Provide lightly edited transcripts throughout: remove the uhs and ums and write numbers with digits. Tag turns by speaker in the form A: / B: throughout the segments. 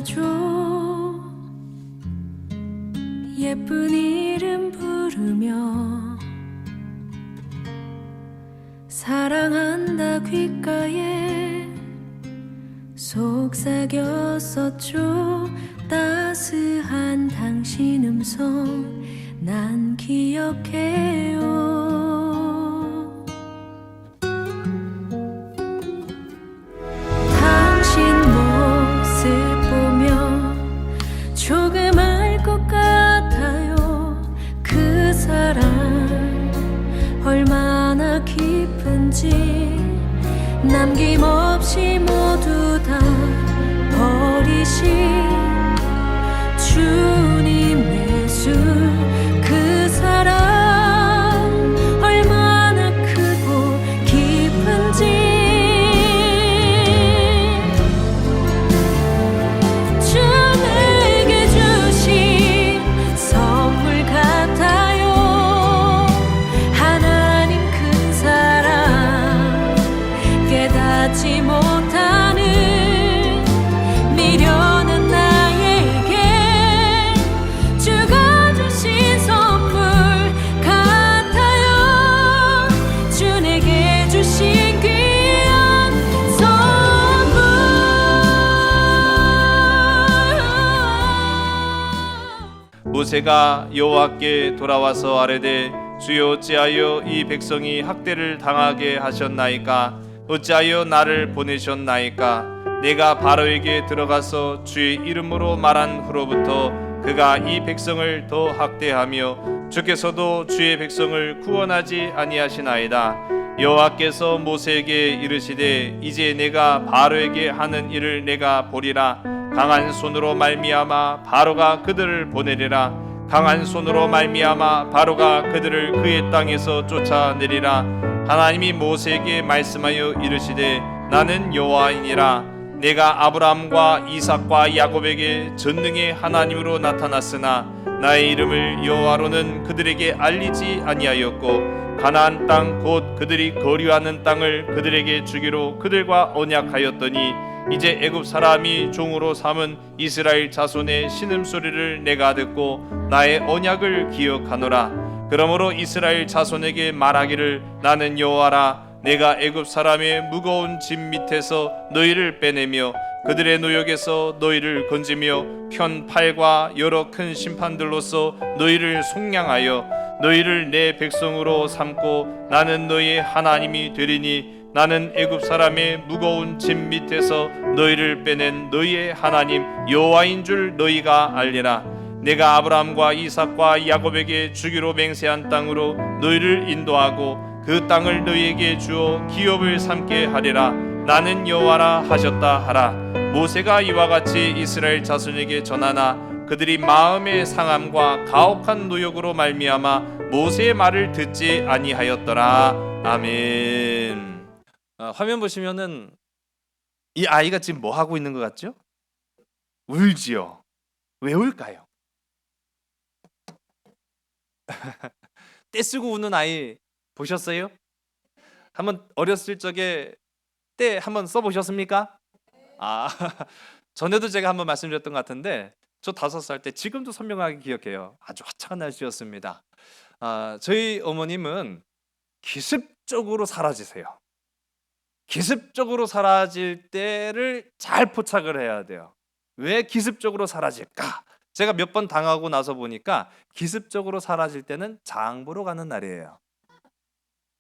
A: 안아줘 예쁜 이름 부르며 사랑한다 귓가에 속삭였었죠. 따스한 당신 음성 난 기억해요. 당신 모습 보며 조금 알 것 같아요. 그 사랑 얼마나 깊은지 남김없이 모두 다 버리신 주님의 술 그 사랑 얼마나 크고 깊은지 주 내게 주신 선물 같아요. 하나님 큰 사랑 깨닫지 못하는 미련한 나에게 주가 주신 선물 같아요. 주 내게 주신 귀한 선물.
B: 모세가 여호와께 돌아와서 아뢰되 주여 어찌하여 이 백성이 학대를 당하게 하셨나이까? 어찌하여 나를 보내셨나이까? 내가 바로에게 들어가서 주의 이름으로 말한 후로부터 그가 이 백성을 더 학대하며 주께서도 주의 백성을 구원하지 아니하시나이다. 여호와께서 모세에게 이르시되 이제 내가 바로에게 하는 일을 내가 보리라. 강한 손으로 말미암아 바로가 그들을 보내리라. 강한 손으로 말미암아 바로가 그들을 그의 땅에서 쫓아내리라. 하나님이 모세에게 말씀하여 이르시되 나는 여호와이니라. 내가 아브라함과 이삭과 야곱에게 전능의 하나님으로 나타났으나 나의 이름을 여호와로는 그들에게 알리지 아니하였고 가나안 땅 곧 그들이 거류하는 땅을 그들에게 주기로 그들과 언약하였더니 이제 애굽 사람이 종으로 삼은 이스라엘 자손의 신음소리를 내가 듣고 나의 언약을 기억하노라. 그러므로 이스라엘 자손에게 말하기를 나는 여호와라. 내가 애굽 사람의 무거운 짐 밑에서 너희를 빼내며 그들의 노역에서 너희를 건지며 편 팔과 여러 큰 심판들로서 너희를 속량하여 너희를 내 백성으로 삼고 나는 너희의 하나님이 되리니 나는 애굽 사람의 무거운 짐 밑에서 너희를 빼낸 너희의 하나님 여호와인 줄 너희가 알리라. 내가 아브라함과 이삭과 야곱에게 주기로 맹세한 땅으로 너희를 인도하고 그 땅을 너희에게 주어 기업을 삼게 하리라. 나는 여호와라 하셨다 하라. 모세가 이와 같이 이스라엘 자손에게 전하나 그들이 마음의 상함과 가혹한 노역으로 말미암아 모세의 말을 듣지 아니하였더라. 아멘. 화면 보시면은 이 아이가 지금 뭐 하고 있는 것 같죠? 울지요. 왜 울까요? 떼쓰고 우는 아이 보셨어요? 한번 어렸을 적에 때 한번 써보셨습니까? 전에도 제가 한번 말씀드렸던 것 같은데 저 5살 때 지금도 선명하게 기억해요. 아주 화창한 날씨였습니다. 저희 어머님은 기습적으로 사라지세요. 기습적으로 사라질 때를 잘 포착을 해야 돼요. 왜 기습적으로 사라질까? 제가 몇 번 당하고 나서 보니까 기습적으로 사라질 때는 장 보러 가는 날이에요.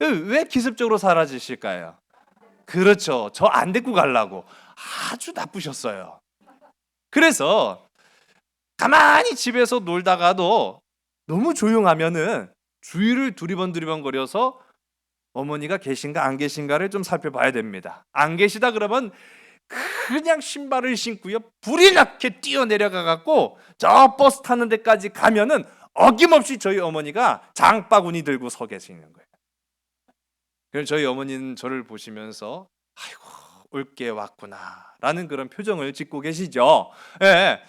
B: 왜 기습적으로 사라지실까요? 그렇죠. 저 안 데리고 가려고. 아주 나쁘셨어요. 그래서 가만히 집에서 놀다가도 너무 조용하면은 주위를 두리번거려서 어머니가 계신가 안 계신가를 좀 살펴봐야 됩니다. 안 계시다 그러면 그냥 신발을 신고요. 불이 나게 뛰어내려가 갖고 저 버스 타는 데까지 가면은 어김없이 저희 어머니가 장바구니 들고 서 계시는 거예요. 그럼 저희 어머니는 저를 보시면서 아이고 올게 왔구나라는 그런 표정을 짓고 계시죠. 예.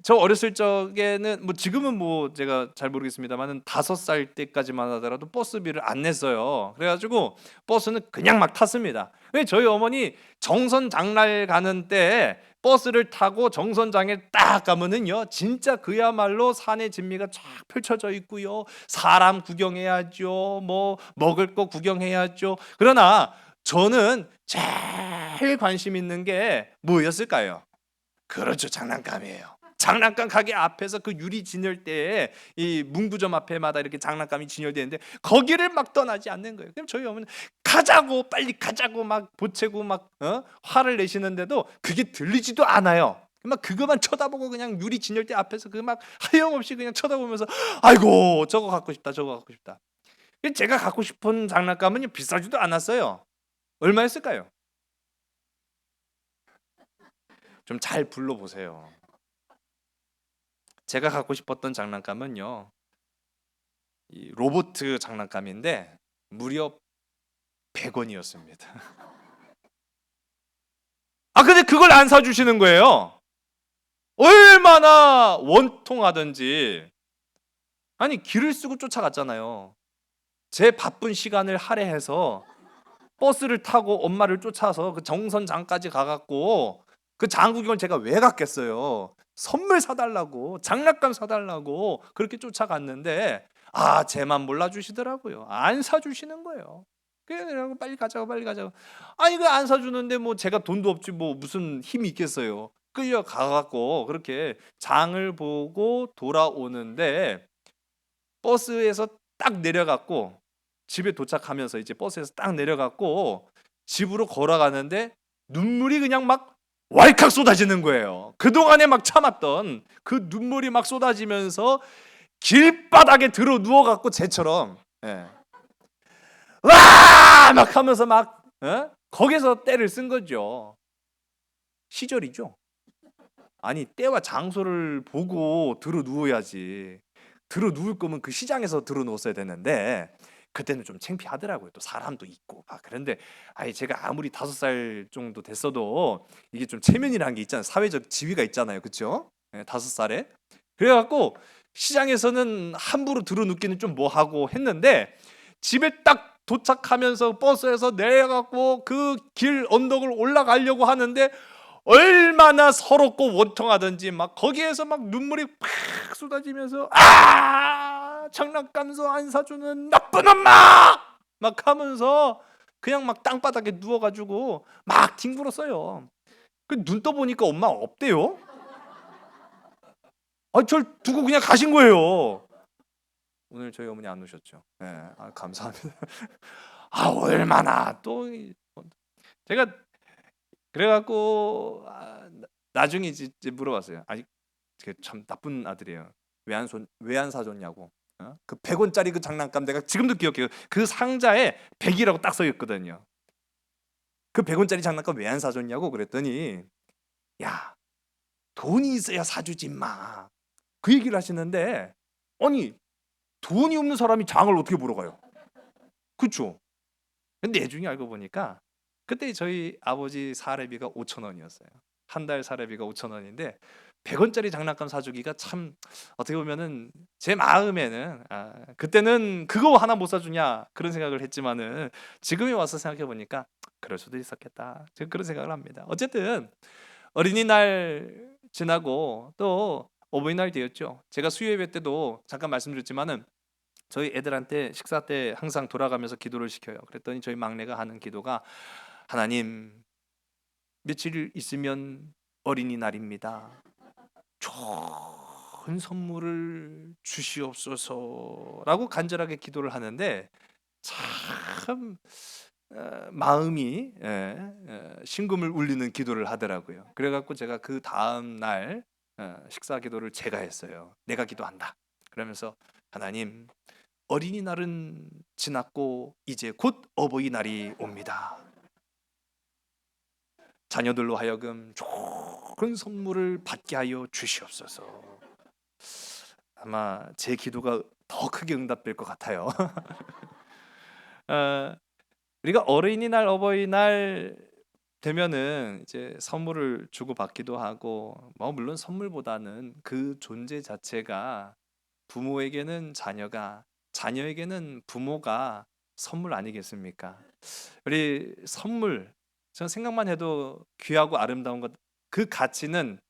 B: 저 어렸을 적에는 뭐 지금은 뭐 제가 잘 모르겠습니다만은 5살 때까지만 하더라도 버스비를 안 냈어요. 그래가지고 버스는 그냥 막 탔습니다. 저희 어머니 정선 장날 가는 때 버스를 타고 정선장에 딱 가면은요, 진짜 그야말로 산의 진미가 쫙 펼쳐져 있고요. 사람 구경해야죠. 뭐 먹을 거 구경해야죠. 그러나 저는 제일 관심 있는 게 뭐였을까요? 그렇죠. 장난감이에요. 장난감 가게 앞에서 그 유리 진열대에 이 문구점 앞에마다 이렇게 장난감이 진열되는데 거기를 막 떠나지 않는 거예요. 그럼 저희 어머니는 가자고 빨리 가자고 막 보채고 막 화를 내시는데도 그게 들리지도 않아요. 막 그거만 쳐다보고 그냥 유리 진열대 앞에서 그 막 하염없이 그냥 쳐다보면서 아이고 저거 갖고 싶다 저거 갖고 싶다. 제가 갖고 싶은 장난감은 비싸지도 않았어요. 얼마였을까요? 좀 잘 불러보세요. 제가 갖고 싶었던 장난감은요, 이 로봇 장난감인데 무려 100원이었습니다. 아 근데 그걸 안 사주시는 거예요. 얼마나 원통하든지. 아니 길을 쓰고 쫓아갔잖아요. 제 바쁜 시간을 할애해서 버스를 타고 엄마를 쫓아서 그 정선장까지 가갖고 그 장구경을 제가 왜 갔겠어요. 선물 사달라고 장난감 사달라고 그렇게 쫓아갔는데 쟤만 몰라주시더라고요. 안 사주시는 거예요. 그래서 빨리 가자고 빨리 가자고. 아니 그 안 사주는데 뭐 제가 돈도 없지 뭐 무슨 힘이 있겠어요. 끌려가갖고 그렇게 장을 보고 돌아오는데 버스에서 딱 내려갔고 집에 도착하면서 이제 버스에서 딱 내려갔고 집으로 걸어가는데 눈물이 그냥 막 왈칵 쏟아지는 거예요. 그동안에 막 참았던 그 눈물이 막 쏟아지면서 길바닥에 들어 누워갖고 쟤처럼 와! 막 하면서 막 거기서 때를 쓴 거죠. 시절이죠. 아니 때와 장소를 보고 들어 누워야지. 들어 누울 거면 그 시장에서 들어 누웠어야 되는데 그때는 좀 창피하더라고요. 또 사람도 있고 그런데 제가 아무리 5살 정도 됐어도 이게 좀 체면이라는 게 있잖아요. 사회적 지위가 있잖아요. 그렇죠? 5살에. 그래갖고 시장에서는 함부로 들어 눕기는 좀 뭐하고 했는데 집에 딱 도착하면서 버스에서 내려갖고 그 길 언덕을 올라가려고 하는데 얼마나 서럽고 원통하든지 막 거기에서 막 눈물이 팍 쏟아지면서 장난감도 안 사주는 나쁜 엄마 막 하면서 그냥 막 땅바닥에 누워가지고 막 뒹굴었어요. 그 눈 떠보니까 엄마 없대요. 절 두고 그냥 가신 거예요. 오늘 저희 어머니 안 오셨죠? 네, 감사합니다. 얼마나 또 제가 그래갖고 나중에 이제 물어봤어요. 참 나쁜 아들이에요. 왜 안 사줬냐고. 그 100원짜리 그 장난감 내가 지금도 기억해요. 그 상자에 100이라고 딱 써 있거든요. 그 100원짜리 장난감 왜 안 사줬냐고 그랬더니 야 돈이 있어야 사주지 마. 그 얘기를 하시는데 아니 돈이 없는 사람이 장을 어떻게 보러 가요? 그렇죠? 근데 나중에 알고 보니까 그때 저희 아버지 사례비가 5,000원이었어요. 한 달 사례비가 5,000원인데 100원짜리 장난감 사주기가 참 어떻게 보면은 제 마음에는 그때는 그거 하나 못 사주냐 그런 생각을 했지만은 지금에 와서 생각해 보니까 그럴 수도 있었겠다. 지금 그런 생각을 합니다. 어쨌든 어린이날 지나고 또 어버이날 되었죠. 제가 수요예배 때도 잠깐 말씀드렸지만은 저희 애들한테 식사 때 항상 돌아가면서 기도를 시켜요. 그랬더니 저희 막내가 하는 기도가 하나님 며칠 있으면 어린이날입니다. 좋은 선물을 주시옵소서라고 간절하게 기도를 하는데 참 마음이 신금을 울리는 기도를 하더라고요. 그래갖고 제가 그 다음 날 식사 기도를 제가 했어요. 내가 기도한다. 그러면서 하나님 어린이날은 지났고 이제 곧 어버이날이 옵니다. 자녀들로 하여금 좋은 선물을 받게 하여 주시옵소서. 아마 제 기도가 더 크게 응답될 것 같아요. 우리가 어린이날, 어버이날 되면은 이제 선물을 주고 받기도 하고, 물론 선물보다는 그 존재 자체가 부모에게는 자녀가, 자녀에게는 부모가 선물 아니겠습니까? 우리 선물, 전 생각만 해도 귀하고 아름다운 것
C: 그 가치는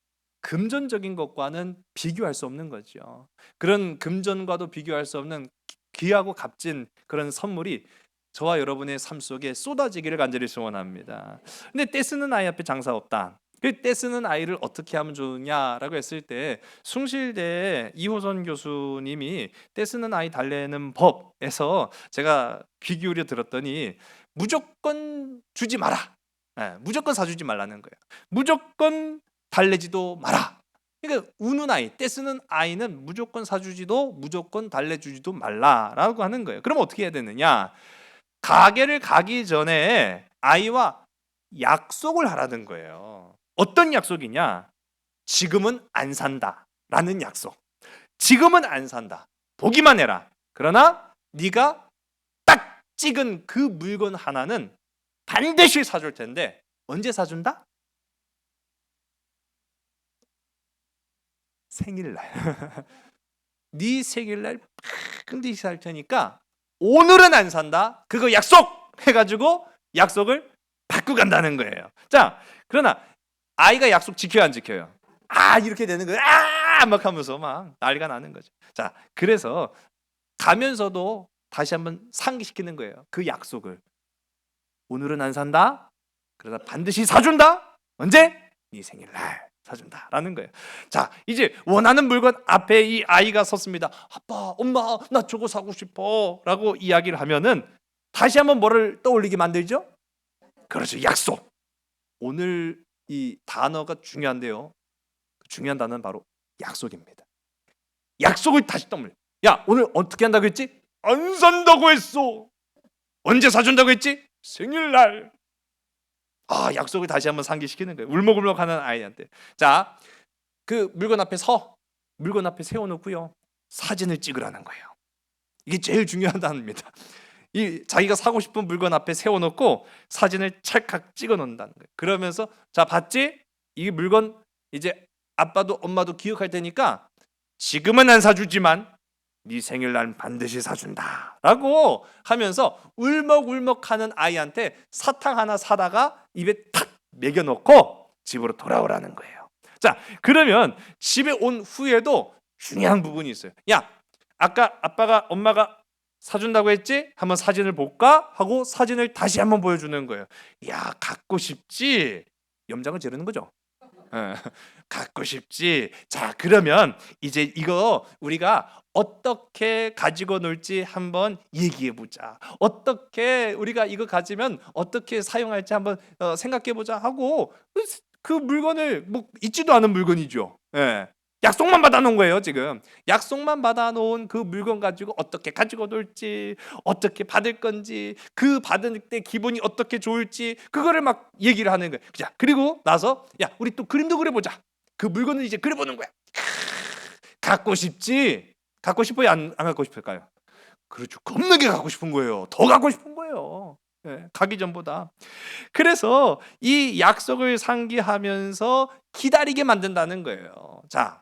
C: 금전적인 것과는 비교할 수 없는 거죠. 그런 금전과도 비교할 수 없는 귀하고 값진 그런 선물이 저와 여러분의 삶 속에 쏟아지기를 간절히 소원합니다. 근데 떼쓰는 아이 앞에 장사 없다. 그 떼쓰는 아이를 어떻게 하면 좋으냐라고 했을 때 숭실대 이호선 교수님이 떼쓰는 아이 달래는 법에서 제가 귀 기울여 들었더니 무조건 주지 마라. 무조건 사주지 말라는 거예요. 무조건 달래지도 마라. 그러니까 우는 아이, 떼쓰는 아이는 무조건 사주지도 무조건 달래주지도 말라라고 하는 거예요. 그럼 어떻게 해야 되느냐? 가게를 가기 전에 아이와 약속을 하라는 거예요. 어떤 약속이냐? 지금은 안 산다라는 약속. 지금은 안 산다. 보기만 해라. 그러나 네가 딱 찍은 그 물건 하나는 반드시 사줄 텐데 언제 사준다? 생일날. 네 생일날 반드시 살 테니까 오늘은 안 산다. 그거 약속 해가지고 약속을 받고 간다는 거예요. 자, 그러나 아이가 약속 지켜야 안 지켜요? 이렇게 되는 거예요. 막 하면서 막 난리가 나는 거죠. 자, 그래서 가면서도 다시 한번 상기시키는 거예요. 그 약속을. 오늘은 안 산다. 그러다 반드시 사준다. 언제? 네 생일날 사준다라는 거예요. 자, 이제 원하는 물건 앞에 이 아이가 섰습니다. 아빠, 엄마, 나 저거 사고 싶어라고 이야기를 하면은 다시 한번 뭐를 떠올리게 만들죠? 그렇죠, 약속. 오늘 이 단어가 중요한데요. 중요한 단어는 바로 약속입니다. 약속을 다시 떠올려. 야, 오늘 어떻게 한다고 했지? 안 산다고 했어. 언제 사준다고 했지? 생일날. 약속을 다시 한번 상기시키는 거예요. 울먹울먹하는 아이한테. 자, 그 물건 앞에 물건 앞에 세워놓고요. 사진을 찍으라는 거예요. 이게 제일 중요한 단어입니다. 이 자기가 사고 싶은 물건 앞에 세워놓고 사진을 찰칵 찍어놓는다는 거예요. 그러면서 자, 봤지? 이 물건 이제 아빠도 엄마도 기억할 테니까 지금은 안 사주지만 네 생일날 반드시 사준다 라고 하면서 울먹울먹하는 아이한테 사탕 하나 사다가 입에 탁 먹여놓고 집으로 돌아오라는 거예요. 자, 그러면 집에 온 후에도 중요한 부분이 있어요. 야, 아까 아빠가 엄마가 사준다고 했지? 한번 사진을 볼까? 하고 사진을 다시 한번 보여주는 거예요. 야, 갖고 싶지? 염장을 지르는 거죠. 갖고 싶지? 자, 그러면 이제 이거 우리가 어떻게 가지고 놀지 한번 얘기해 보자. 어떻게 우리가 이거 가지면 어떻게 사용할지 한번 생각해 보자 하고 그 물건을 뭐 있지도 않은 물건이죠. 약속만 받아놓은 거예요. 지금 약속만 받아놓은 그 물건 가지고 어떻게 가지고 놀지, 어떻게 받을 건지, 그 받을 때 기분이 어떻게 좋을지 그거를 막 얘기를 하는 거예요. 자, 그리고 나서 야, 우리 또 그림도 그려보자. 그 물건을 이제 그려보는 거야. 갖고 싶지? 갖고 싶어요? 안 갖고 싶을까요? 그렇죠. 겁나게 갖고 싶은 거예요. 더 갖고 싶은 거예요. 가기 전보다. 그래서 이 약속을 상기하면서 기다리게 만든다는 거예요. 자,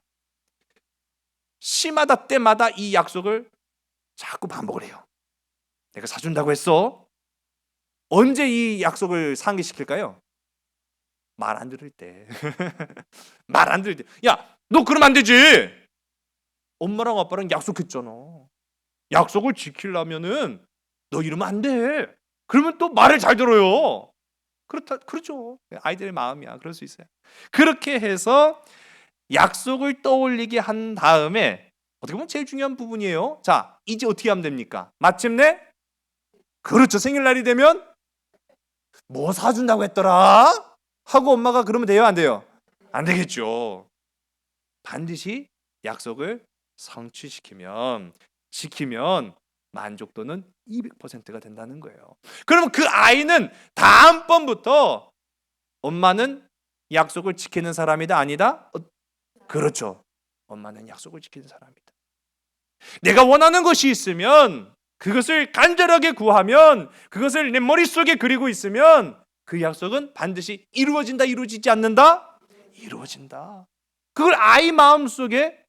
C: 시마다 때마다 이 약속을 자꾸 반복을 해요. 내가 사준다고 했어. 언제 이 약속을 상기시킬까요? 말 안 들을 때. 말 안 들을 때. 야, 너 그러면 안 되지. 엄마랑 아빠랑 약속했잖아. 약속을 지키려면은 너 이러면 안 돼. 그러면 또 말을 잘 들어요. 그렇죠. 아이들의 마음이야. 그럴 수 있어요. 그렇게 해서 약속을 떠올리게 한 다음에 어떻게 보면 제일 중요한 부분이에요. 자, 이제 어떻게 하면 됩니까? 마침내 그렇죠. 생일날이 되면 뭐 사준다고 했더라? 하고 엄마가 그러면 돼요? 안 돼요? 안 되겠죠. 반드시 약속을 지키면 만족도는 200%가 된다는 거예요. 그러면 그 아이는 다음번부터 엄마는 약속을 지키는 사람이다 아니다? 그렇죠. 엄마는 약속을 지키는 사람이다. 내가 원하는 것이 있으면 그것을 간절하게 구하면 그것을 내 머릿속에 그리고 있으면 그 약속은 반드시 이루어진다, 이루어지지 않는다? 이루어진다. 그걸 아이 마음속에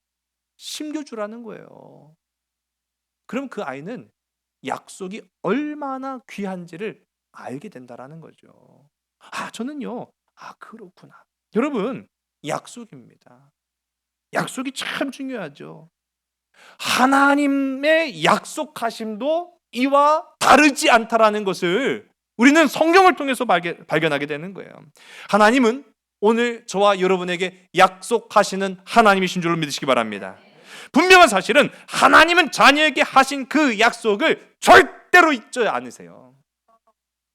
C: 심겨주라는 거예요. 그럼 그 아이는 약속이 얼마나 귀한지를 알게 된다라는 거죠. 저는요, 그렇구나. 여러분, 약속입니다. 약속이 참 중요하죠. 하나님의 약속하심도 이와 다르지 않다라는 것을 우리는 성경을 통해서 발견하게 되는 거예요. 하나님은 오늘 저와 여러분에게 약속하시는 하나님이신 줄로 믿으시기 바랍니다. 분명한 사실은 하나님은 자녀에게 하신 그 약속을 절대로 잊지 않으세요.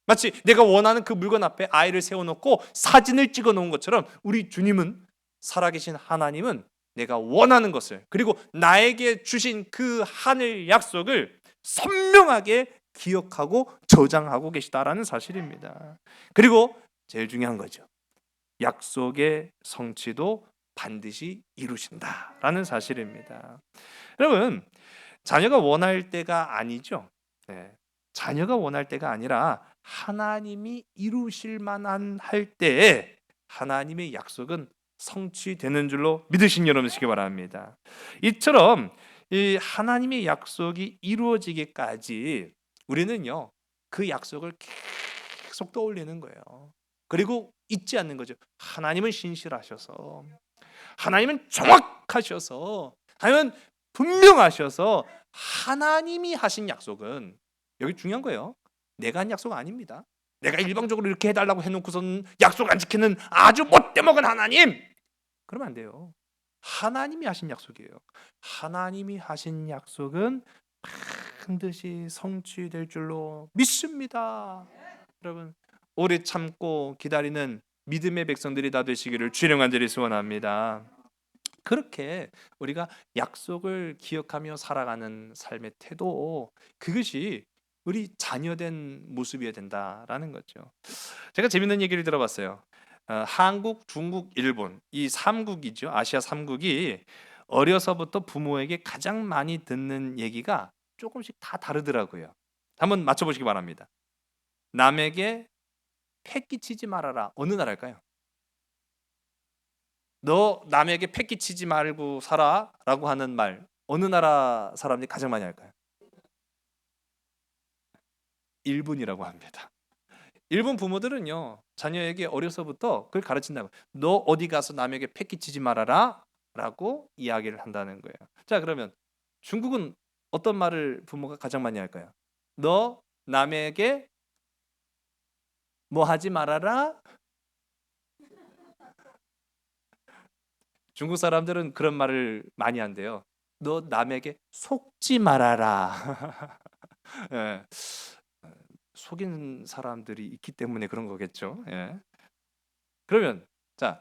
C: 마치 내가 원하는 그 물건 앞에 아이를 세워놓고 사진을 찍어 놓은 것처럼 우리 주님은, 살아계신 하나님은 내가 원하는 것을, 그리고 나에게 주신 그 하늘 약속을 선명하게 기억하고 저장하고 계시다라는 사실입니다. 그리고 제일 중요한 거죠. 약속의 성취도 반드시 이루신다라는 사실입니다. 여러분, 자녀가 원할 때가 아니죠. 네. 자녀가 원할 때가 아니라 하나님이 이루실 만한 할 때에 하나님의 약속은 성취되는 줄로 믿으신 여러분이시기 바랍니다. 이처럼 이 하나님의 약속이 이루어지기까지 우리는요, 그 약속을 계속 떠올리는 거예요. 그리고 잊지 않는 거죠. 하나님은 신실하셔서, 하나님은 정확하셔서, 하나님은 분명하셔서, 하나님이 하신 약속은, 여기 중요한 거예요, 내가 한 약속 아닙니다. 내가 일방적으로 이렇게 해달라고 해놓고서는 약속 안 지키는 아주 못돼먹은 하나님, 그러면 안 돼요. 하나님이 하신 약속이에요. 하나님이 하신 약속은 반드시 성취될 줄로 믿습니다. 여러분, 오래 참고 기다리는 믿음의 백성들이 다 되시기를 주의 간절히 소원합니다. 그렇게 우리가 약속을 기억하며 살아가는 삶의 태도, 그것이 우리 자녀된 모습이어야 된다라는 거죠. 제가 재밌는 얘기를 들어봤어요. 한국, 중국, 일본, 이 3국이죠. 아시아 3국이 어려서부터 부모에게 가장 많이 듣는 얘기가 조금씩 다 다르더라고요. 한번 맞춰보시기 바랍니다. 남에게 패 끼치지 말아라. 어느 나라일까요? 너 남에게 패 끼치지 말고 살아 라고 하는 말, 어느 나라 사람들이 가장 많이 할까요? 일본이라고 합니다. 일본 부모들은요, 자녀에게 어려서부터 그걸 가르친다고. 너 어디 가서 남에게 패 끼치지 말아라 라고 이야기를 한다는 거예요. 자, 그러면 중국은 어떤 말을 부모가 가장 많이 할까요? 너 남에게 뭐 하지 말아라. 중국 사람들은 그런 말을 많이 한대요. 너 남에게 속지 말아라. 예. 속이는 사람들이 있기 때문에 그런 거겠죠. 예. 그러면 자,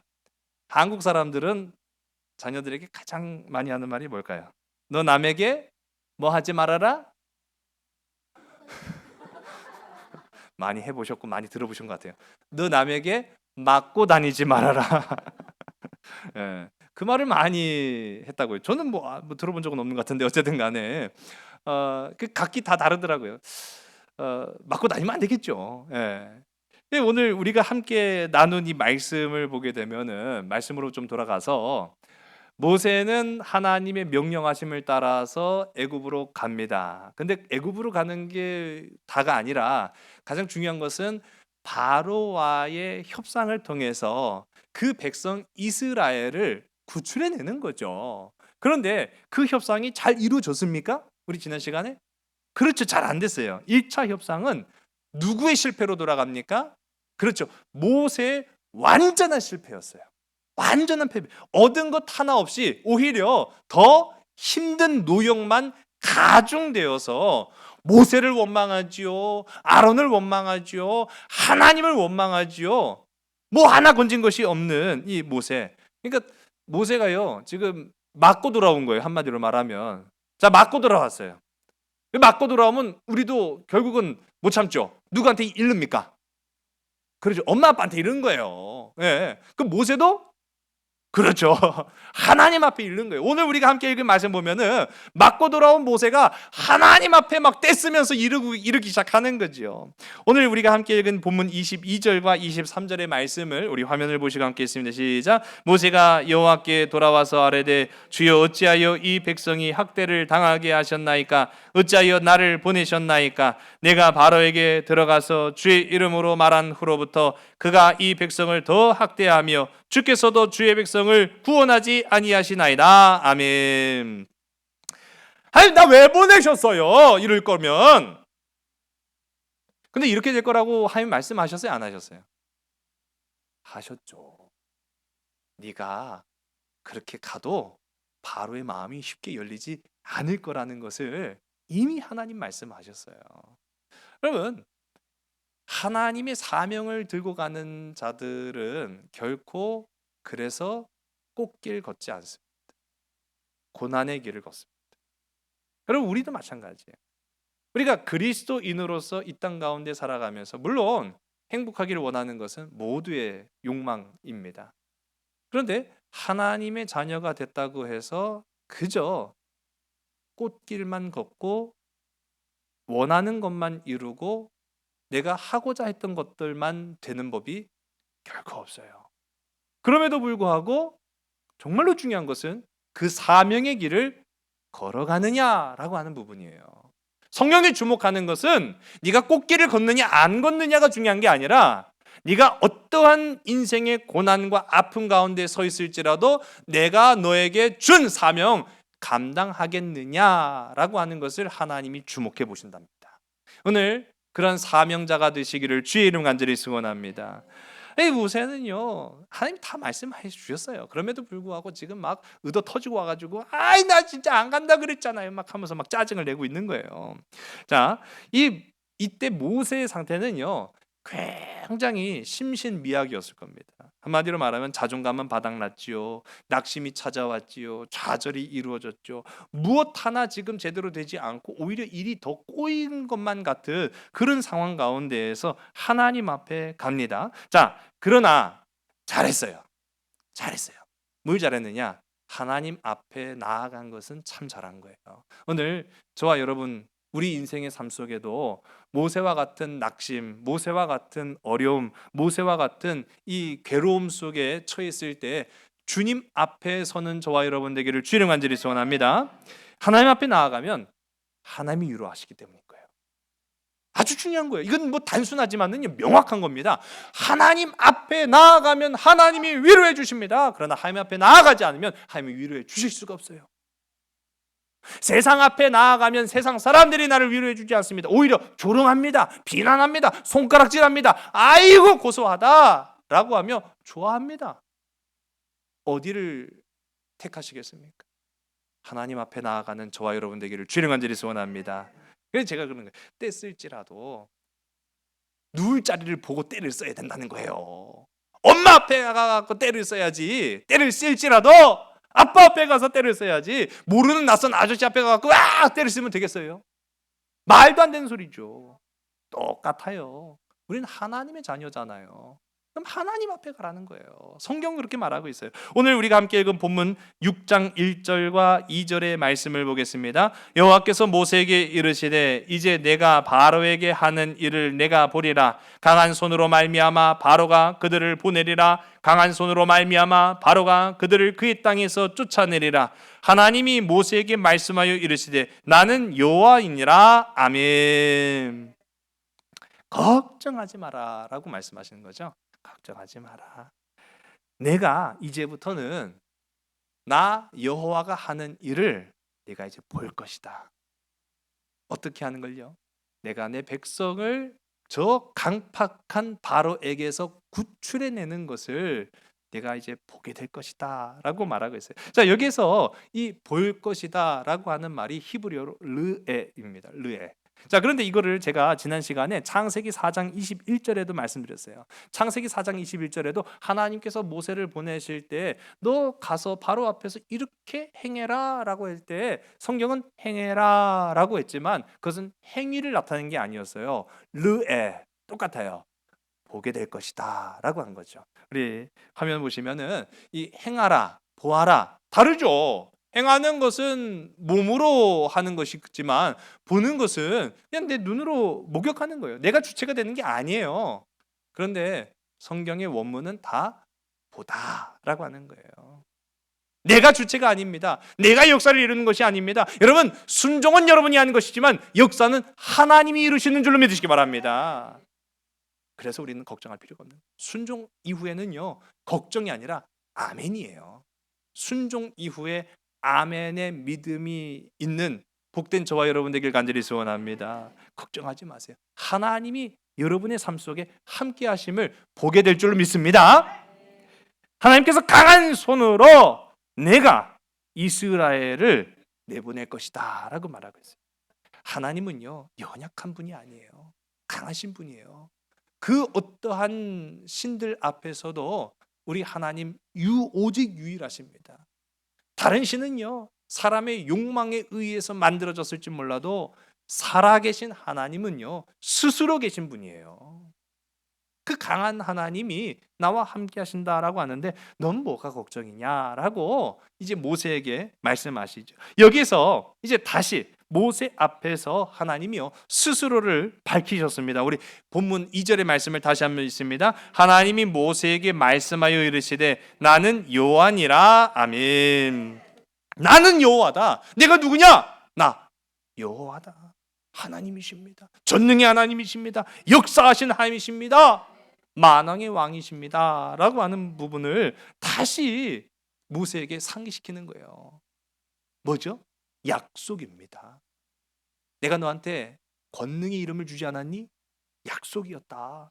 C: 한국 사람들은 자녀들에게 가장 많이 하는 말이 뭘까요? 너 남에게 뭐 하지 말아라? 많이 해보셨고 많이 들어보신 것 같아요. 너 남에게 맞고 다니지 말아라. 예. 그 말을 많이 했다고요. 저는 뭐 들어본 적은 없는 것 같은데 어쨌든 간에 그 각기 다 다르더라고요. 맞고 다니면 안 되겠죠. 예. 오늘 우리가 함께 나눈 이 말씀을 보게 되면은, 말씀으로 좀 돌아가서, 모세는 하나님의 명령하심을 따라서 애굽으로 갑니다. 근데 애굽으로 가는 게 다가 아니라 가장 중요한 것은 바로와의 협상을 통해서 그 백성 이스라엘을 구출해내는 거죠. 그런데 그 협상이 잘 이루어졌습니까? 우리 지난 시간에? 그렇죠. 잘 안 됐어요. 1차 협상은 누구의 실패로 돌아갑니까? 그렇죠. 모세의 완전한 실패였어요. 완전한 패배. 얻은 것 하나 없이 오히려 더 힘든 노역만 가중되어서 모세를 원망하지요. 아론을 원망하지요. 하나님을 원망하지요. 뭐 하나 건진 것이 없는 이 모세. 그러니까 모세가요, 지금 맞고 돌아온 거예요. 한마디로 말하면. 자, 맞고 돌아왔어요. 맞고 돌아오면 우리도 결국은 못 참죠. 누구한테 이릅니까? 그렇죠. 엄마 아빠한테 이른 거예요. 예. 그 모세도 그렇죠. 하나님 앞에 잃는 거예요. 오늘 우리가 함께 읽은 말씀 보면은 맞고 돌아온 모세가 하나님 앞에 막 떼쓰면서 이르기 시작하는 거죠. 오늘 우리가 함께 읽은 본문 22절과 23절의 말씀을 우리 화면을 보시고 함께 읽습니다. 시작. 모세가 여호와께 돌아와서 아뢰되 주여 어찌하여 이 백성이 학대를 당하게 하셨나이까? 어찌하여 나를 보내셨나이까? 내가 바로에게 들어가서 주의 이름으로 말한 후로부터 그가 이 백성을 더 학대하며 주께서도 주의 백성을 구원하지 아니하시나이다. 아멘. 아니, 나 왜 보내셨어요? 이럴 거면. 근데 이렇게 될 거라고 하나님 말씀하셨어요? 안 하셨어요? 하셨죠. 네가 그렇게 가도 바로의 마음이 쉽게 열리지 않을 거라는 것을 이미 하나님 말씀하셨어요. 여러분, 하나님의 사명을 들고 가는 자들은 결코 그래서 꽃길 걷지 않습니다. 고난의 길을 걷습니다. 여러분, 우리도 마찬가지예요. 우리가 그리스도인으로서 이 땅 가운데 살아가면서 물론 행복하기를 원하는 것은 모두의 욕망입니다. 그런데 하나님의 자녀가 됐다고 해서 그저 꽃길만 걷고 원하는 것만 이루고 내가 하고자 했던 것들만 되는 법이 결코 없어요. 그럼에도 불구하고 정말로 중요한 것은 그 사명의 길을 걸어가느냐라고 하는 부분이에요. 성경이 주목하는 것은 네가 꽃길을 걷느냐 안 걷느냐가 중요한 게 아니라 네가 어떠한 인생의 고난과 아픔 가운데 서 있을지라도 내가 너에게 준 사명 감당하겠느냐라고 하는 것을 하나님이 주목해 보신답니다. 오늘 그런 사명자가 되시기를 주의 이름 간절히 축원합니다. 모세는요, 하나님 다 말씀해 주셨어요. 그럼에도 불구하고 지금 막 의도 터지고 와가지고 아이 나 진짜 안 간다 그랬잖아요 막 하면서 막 짜증을 내고 있는 거예요. 자, 이때 모세의 상태는요 굉장히 심신미약이었을 겁니다. 한마디로 말하면 자존감은 바닥났지요, 낙심이 찾아왔지요, 좌절이 이루어졌죠. 무엇 하나 지금 제대로 되지 않고 오히려 일이 더 꼬인 것만 같은 그런 상황 가운데에서 하나님 앞에 갑니다. 자, 그러나 잘했어요. 뭘 잘했느냐? 하나님 앞에 나아간 것은 참 잘한 거예요. 오늘 저와 여러분 우리 인생의 삶 속에도 모세와 같은 낙심, 모세와 같은 어려움, 모세와 같은 이 괴로움 속에 처했을 때 주님 앞에 서는 저와 여러분 되기를 주님 간절히 소원합니다. 하나님 앞에 나아가면 하나님이 위로하시기 때문인 거예요. 아주 중요한 거예요. 이건 뭐 단순하지만은 명확한 겁니다. 하나님 앞에 나아가면 하나님이 위로해 주십니다. 그러나 하나님 앞에 나아가지 않으면 하나님이 위로해 주실 수가 없어요. 세상 앞에 나아가면 세상 사람들이 나를 위로해 주지 않습니다. 오히려 조롱합니다. 비난합니다. 손가락질합니다. 아이고 고소하다 라고 하며 좋아합니다. 어디를 택하시겠습니까? 하나님 앞에 나아가는 저와 여러분 되기를 주님 간절히 소원합니다. 그래서 제가 그러는 거예요. 때 쓸지라도 누울 자리를 보고 때를 써야 된다는 거예요. 엄마 앞에 가서 때를 써야지. 때를 쓸지라도 아빠 앞에 가서 때를 써야지. 모르는 낯선 아저씨 앞에 가서 때를 쓰면 되겠어요? 말도 안 되는 소리죠. 똑같아요. 우리는 하나님의 자녀잖아요. 그럼 하나님 앞에 가라는 거예요. 성경은 그렇게 말하고 있어요. 오늘 우리가 함께 읽은 본문 6장 1절과 2절의 말씀을 보겠습니다. 여호와께서 모세에게 이르시되 이제 내가 바로에게 하는 일을 내가 보리라. 강한 손으로 말미암아 바로가 그들을 보내리라. 강한 손으로 말미암아 바로가 그들을 그의 땅에서 쫓아내리라. 하나님이 모세에게 말씀하여 이르시되 나는 여호와이니라. 아멘. 걱정하지 마라 라고 말씀하시는 거죠. 걱정하지 마라. 내가 이제부터는 나 여호와가 하는 일을 내가 이제 볼 것이다. 어떻게 하는 걸요? 내가 내 백성을 저 강팍한 바로에게서 구출해내는 것을 내가 이제 보게 될 것이다 라고 말하고 있어요. 자, 여기서 이 볼 것이다 라고 하는 말이 히브리어로 르에입니다. 르에. 자, 그런데 이거를 제가 지난 시간에 창세기 4장 21절에도 말씀드렸어요. 창세기 4장 21절에도 하나님께서 모세를 보내실 때 너 가서 바로 앞에서 이렇게 행해라 라고 할 때 성경은 행해라 라고 했지만 그것은 행위를 나타내는 게 아니었어요. 르에 똑같아요. 보게 될 것이다 라고 한 거죠. 우리 화면 보시면은 이 행하라, 보아라 다르죠. 행하는 것은 몸으로 하는 것이지만 보는 것은 그냥 내 눈으로 목격하는 거예요. 내가 주체가 되는 게 아니에요. 그런데 성경의 원문은 다 보다라고 하는 거예요. 내가 주체가 아닙니다. 내가 역사를 이루는 것이 아닙니다. 여러분, 순종은 여러분이 하는 것이지만 역사는 하나님이 이루시는 줄로 믿으시기 바랍니다. 그래서 우리는 걱정할 필요가 없는, 순종 이후에는요 걱정이 아니라 아멘이에요. 순종 이후에 아멘의 믿음이 있는 복된 저와 여러분 되길 간절히 소원합니다. 걱정하지 마세요. 하나님이 여러분의 삶 속에 함께 하심을 보게 될 줄로 믿습니다. 하나님께서 강한 손으로 내가 이스라엘을 내보낼 것이다 라고 말하고 있어요. 하나님은요 연약한 분이 아니에요. 강하신 분이에요. 그 어떠한 신들 앞에서도 우리 하나님 오직 유일하십니다. 다른 신은요 사람의 욕망에 의해서 만들어졌을지 몰라도 살아계신 하나님은요 스스로 계신 분이에요. 그 강한 하나님이 나와 함께 하신다라고 하는데 넌 뭐가 걱정이냐라고 이제 모세에게 말씀하시죠. 여기서 이제 다시 모세 앞에서 하나님이요 스스로를 밝히셨습니다. 우리 본문 2절의 말씀을 다시 한번 읽습니다. 하나님이 모세에게 말씀하여 이르시되 나는 여호와니라. 아멘. 나는 여호와다. 내가 누구냐? 나 여호와다. 하나님이십니다. 전능의 하나님이십니다. 역사하신 하나님이십니다. 만왕의 왕이십니다 라고 하는 부분을 다시 모세에게 상기시키는 거예요. 뭐죠? 약속입니다. 내가 너한테 권능의 이름을 주지 않았니? 약속이었다.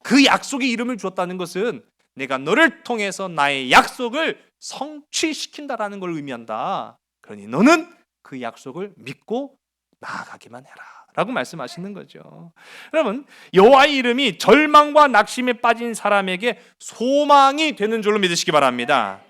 C: 그 약속의 이름을 주었다는 것은 내가 너를 통해서 나의 약속을 성취시킨다라는 걸 의미한다. 그러니 너는 그 약속을 믿고 나아가기만 해라 라고 말씀하시는 거죠. 여러분 여호와의 이름이 절망과 낙심에 빠진 사람에게 소망이 되는 줄로 믿으시기 바랍니다.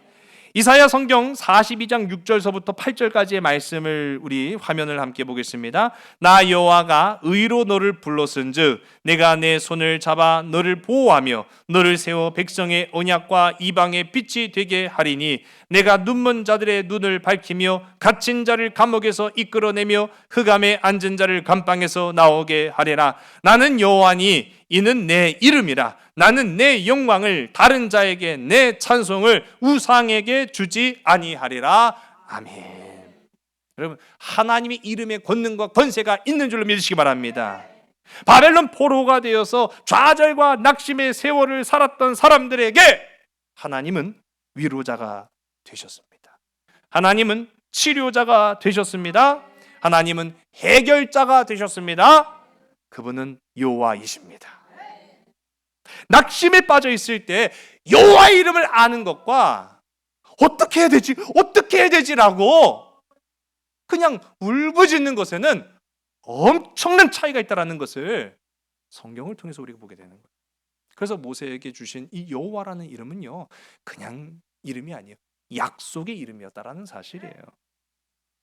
C: 이사야 성경 42장 6절서부터 8절까지의 말씀을 우리 화면을 함께 보겠습니다. 나 여호와가 의로 너를 불렀은즉 내가 내 손을 잡아 너를 보호하며 너를 세워 백성의 언약과 이방의 빛이 되게 하리니 내가 눈먼 자들의 눈을 밝히며 갇힌 자를 감옥에서 이끌어내며 흑암에 앉은 자를 감방에서 나오게 하리라. 나는 여호와니 이는 내 이름이라. 나는 내 영광을 다른 자에게 내 찬송을 우상에게 주지 아니하리라. 아멘. 여러분 하나님의 이름의 권능과 권세가 있는 줄로 믿으시기 바랍니다. 바벨론 포로가 되어서 좌절과 낙심의 세월을 살았던 사람들에게 하나님은 위로자가 되셨습니다. 하나님은 치료자가 되셨습니다. 하나님은 해결자가 되셨습니다. 그분은 여호와이십니다. 낙심에 빠져 있을 때 여호와의 이름을 아는 것과 어떻게 해야 되지라고 그냥 울부짖는 것에는 엄청난 차이가 있다는 것을 성경을 통해서 우리가 보게 되는 거예요. 그래서 모세에게 주신 이 여호와라는 이름은요 그냥 이름이 아니에요. 약속의 이름이었다라는 사실이에요.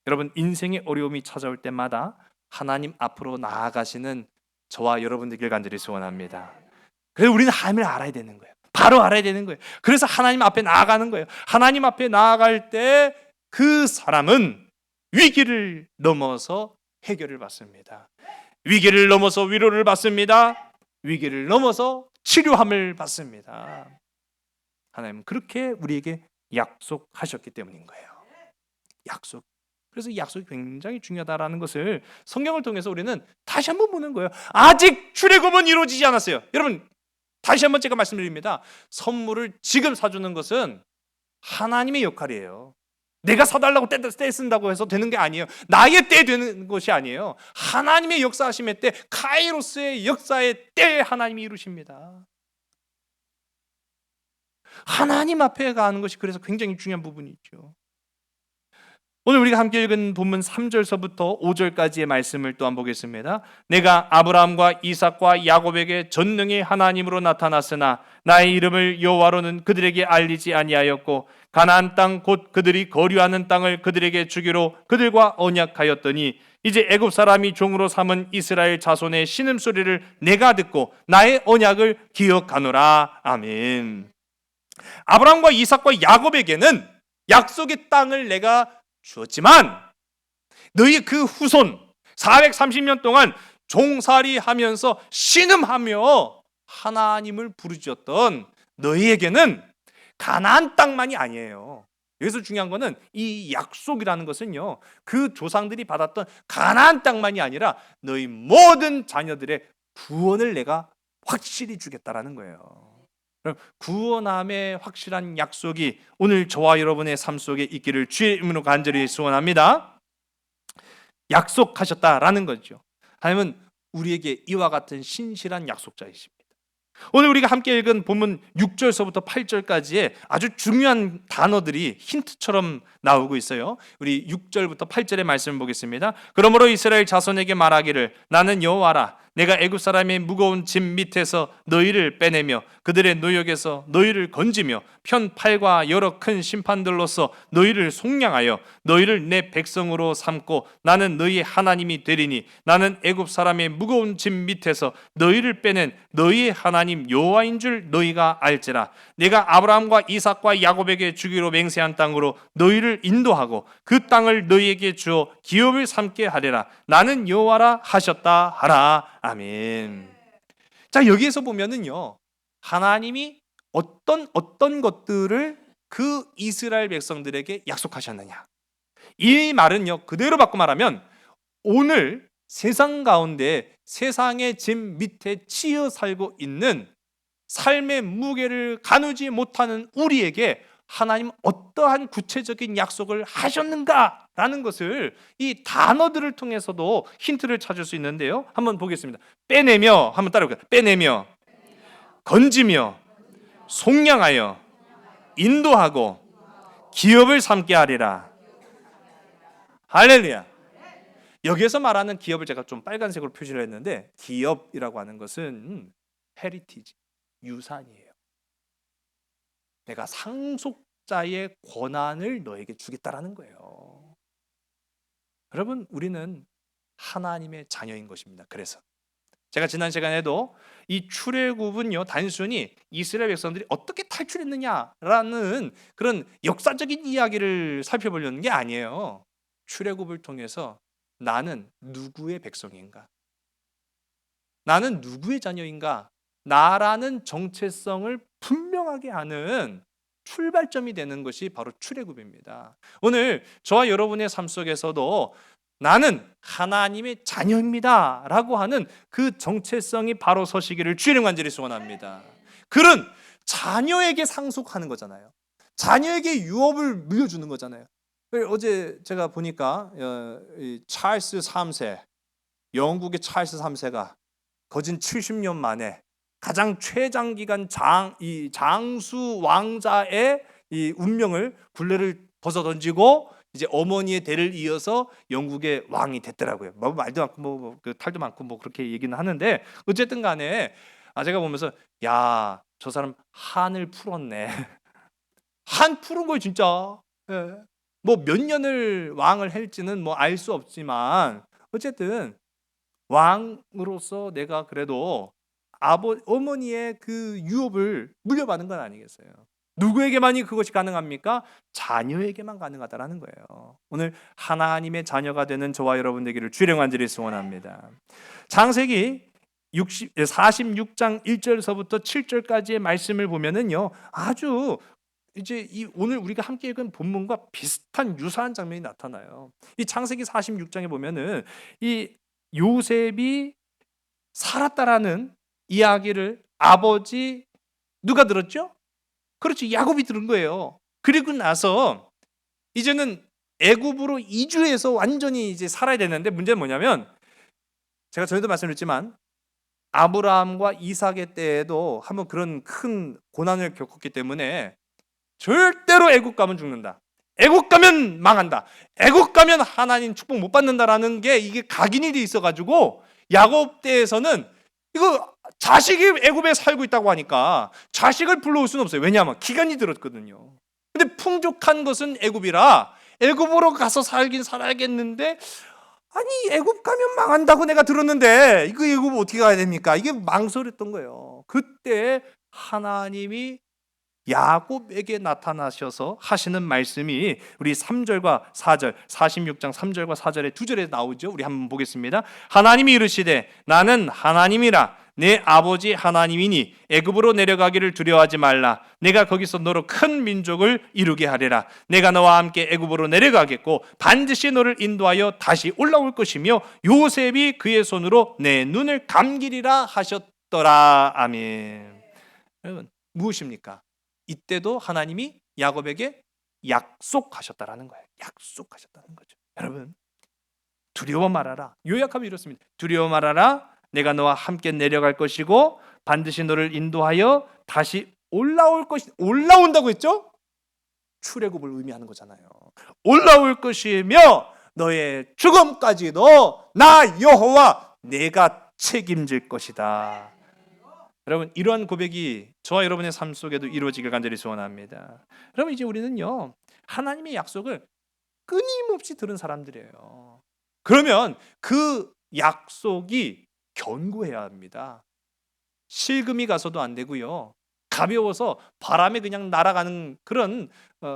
C: 여러분 인생의 어려움이 찾아올 때마다 하나님 앞으로 나아가시는 저와 여러분 되길 간절히 소원합니다. 그래서 우리는 하나님을 알아야 되는 거예요. 바로 알아야 되는 거예요. 그래서 하나님 앞에 나아가는 거예요. 하나님 앞에 나아갈 때 그 사람은 위기를 넘어서 해결을 받습니다. 위기를 넘어서 위로를 받습니다. 위기를 넘어서 치료함을 받습니다. 하나님은 그렇게 우리에게 약속하셨기 때문인 거예요. 약속. 그래서 이 약속이 굉장히 중요하다는 것을 성경을 통해서 우리는 다시 한번 보는 거예요. 아직 출애굽은 이루어지지 않았어요. 여러분 다시 한번 제가 말씀드립니다. 선물을 지금 사주는 것은 하나님의 역할이에요. 내가 사달라고 때 쓴다고 해서 되는 게 아니에요. 나의 때 되는 것이 아니에요. 하나님의 역사하심의 때, 카이로스의 역사의 때 하나님이 이루십니다. 하나님 앞에 가는 것이 그래서 굉장히 중요한 부분이죠. 오늘 우리가 함께 읽은 본문 3절서부터 5절까지의 말씀을 또한 보겠습니다. 내가 아브라함과 이삭과 야곱에게 전능의 하나님으로 나타났으나 나의 이름을 여호와로는 그들에게 알리지 아니하였고 가나안 땅 곧 그들이 거류하는 땅을 그들에게 주기로 그들과 언약하였더니 이제 애굽 사람이 종으로 삼은 이스라엘 자손의 신음소리를 내가 듣고 나의 언약을 기억하노라. 아멘. 아브라함과 이삭과 야곱에게는 약속의 땅을 내가 주었지만 너희 그 후손 430년 동안 종살이하면서 신음하며 하나님을 부르짖었던 너희에게는 가나안 땅만이 아니에요. 여기서 중요한 것은 이 약속이라는 것은요 그 조상들이 받았던 가나안 땅만이 아니라 너희 모든 자녀들의 구원을 내가 확실히 주겠다라는 거예요. 그럼 구원함의 확실한 약속이 오늘 저와 여러분의 삶 속에 있기를 주의 이름으로 간절히 소원합니다. 약속하셨다라는 거죠. 하나님은 우리에게 이와 같은 신실한 약속자이십니다. 오늘 우리가 함께 읽은 본문 6절서부터 8절까지의 아주 중요한 단어들이 힌트처럼 나오고 있어요. 우리 6절부터 8절의 말씀을 보겠습니다. 그러므로 이스라엘 자손에게 말하기를 나는 여호와라 내가 애굽 사람의 무거운 짐 밑에서 너희를 빼내며 그들의 노역에서 너희를 건지며 편팔과 여러 큰 심판들로서 너희를 속량하여 너희를 내 백성으로 삼고 나는 너희의 하나님이 되리니 나는 애굽 사람의 무거운 짐 밑에서 너희를 빼낸 너희의 하나님 여호와인 줄 너희가 알지라. 내가 아브라함과 이삭과 야곱에게 주기로 맹세한 땅으로 너희를 인도하고 그 땅을 너희에게 주어 기업을 삼게 하리라. 나는 여호와라 하셨다 하라. 아멘. 자, 여기에서 보면은요, 하나님이 어떤 것들을 그 이스라엘 백성들에게 약속하셨느냐. 이 말은요, 그대로 바꿔 말하면 오늘 세상 가운데 세상의 짐 밑에 치여 살고 있는 삶의 무게를 가누지 못하는 우리에게 하나님 어떠한 구체적인 약속을 하셨는가라는 것을 이 단어들을 통해서도 힌트를 찾을 수 있는데요. 한번 보겠습니다. 빼내며, 한번 따라해볼까요? 빼내며, 건지며, 속량하여, 인도하고, 기업을 삼게 하리라. 할렐루야. 여기에서 말하는 기업을 제가 좀 빨간색으로 표시를 했는데, 기업이라고 하는 것은 헤리티지, 유산이에요. 내가 상속자의 권한을 너에게 주겠다라는 거예요. 여러분, 우리는 하나님의 자녀인 것입니다. 그래서 제가 지난 시간에도 이 출애굽은요, 단순히 이스라엘 백성들이 어떻게 탈출했느냐라는 그런 역사적인 이야기를 살펴보려는 게 아니에요. 출애굽을 통해서 나는 누구의 백성인가? 나는 누구의 자녀인가? 나라는 정체성을 분명하게 하는 출발점이 되는 것이 바로 출애굽입니다. 오늘 저와 여러분의 삶 속에서도 나는 하나님의 자녀입니다 라고 하는 그 정체성이 바로 서시기를 주의 간절히 소원합니다. 그런 자녀에게 상속하는 거잖아요. 자녀에게 유업을 물려주는 거잖아요. 어제 제가 보니까 찰스 3세, 영국의 찰스 3세가 거진 70년 만에 가장 최장기간 장수 왕자의 이 운명을 굴레를 벗어던지고 이제 어머니의 대를 이어서 영국의 왕이 됐더라고요. 뭐 말도 많고 그 탈도 많고 뭐 그렇게 얘기는 하는데 어쨌든 간에 제가 보면서 야, 저 사람 한을 풀었네. 한 푸른 거예요, 진짜. 예. 뭐 몇 년을 왕을 할지는 뭐 알 수 없지만 어쨌든 왕으로서 내가 그래도 어머니의 그 유업을 물려받은 건 아니겠어요. 누구에게만이 그것이 가능합니까? 자녀에게만 가능하다라는 거예요. 오늘 하나님의 자녀가 되는 저와 여러분 되기를 주의 간절히 소원합니다. 창세기 46장 1절서부터 7절까지의 말씀을 보면은요, 아주 이제 오늘 우리가 함께 읽은 본문과 비슷한 유사한 장면이 나타나요. 이 창세기 46장에 보면은 이 요셉이 살았다라는 이야기를 아버지 누가 들었죠? 그렇지, 야곱이 들은 거예요. 그리고 나서 이제는 애굽으로 이주해서 완전히 이제 살아야 되는데 문제는 뭐냐면 제가 전에도 말씀드렸지만 아브라함과 이삭의 때에도 한번 그런 큰 고난을 겪었기 때문에 절대로 애굽 가면 죽는다. 애굽 가면 망한다. 애굽 가면 하나님 축복 못 받는다라는 게 이게 각인이 돼 있어가지고 야곱 때에서는 이거 자식이 애굽에 살고 있다고 하니까 자식을 불러올 수는 없어요. 왜냐하면 기간이 들었거든요. 근데 풍족한 것은 애굽이라 애굽으로 가서 살긴 살아야겠는데 아니 애굽 가면 망한다고 내가 들었는데 이거 애굽 어떻게 가야 됩니까? 이게 망설였던 거예요. 그때 하나님이 야곱에게 나타나셔서 하시는 말씀이 우리 3절과 4절 46장 3절과 4절의 두 절에 나오죠. 우리 한번 보겠습니다. 하나님이 이르시되 나는 하나님이라 내 아버지 하나님이니 애굽으로 내려가기를 두려워하지 말라. 내가 거기서 너로 큰 민족을 이루게 하리라. 내가 너와 함께 애굽으로 내려가겠고 반드시 너를 인도하여 다시 올라올 것이며 요셉이 그의 손으로 내 눈을 감기리라 하셨다 있더라. 아멘. 여러분, 무엇입니까? 이때도 하나님이 야곱에게 약속하셨다라는 거예요. 약속하셨다는 거죠. 여러분, 두려워 말아라. 요약하면 이렇습니다. 두려워 말아라. 내가 너와 함께 내려갈 것이고 반드시 너를 인도하여 다시 올라올 것이. 올라온다고 했죠? 출애굽을 의미하는 거잖아요. 올라올 것이며 너의 죽음까지도 나 여호와 내가 책임질 것이다. 여러분, 이러한 고백이 저와 여러분의 삶 속에도 이루어지길 간절히 소원합니다. 여러분, 이제 우리는요, 하나님의 약속을 끊임없이 들은 사람들이에요. 그러면 그 약속이 견고해야 합니다. 실금이 가서도 안 되고요, 가벼워서 바람에 그냥 날아가는 그런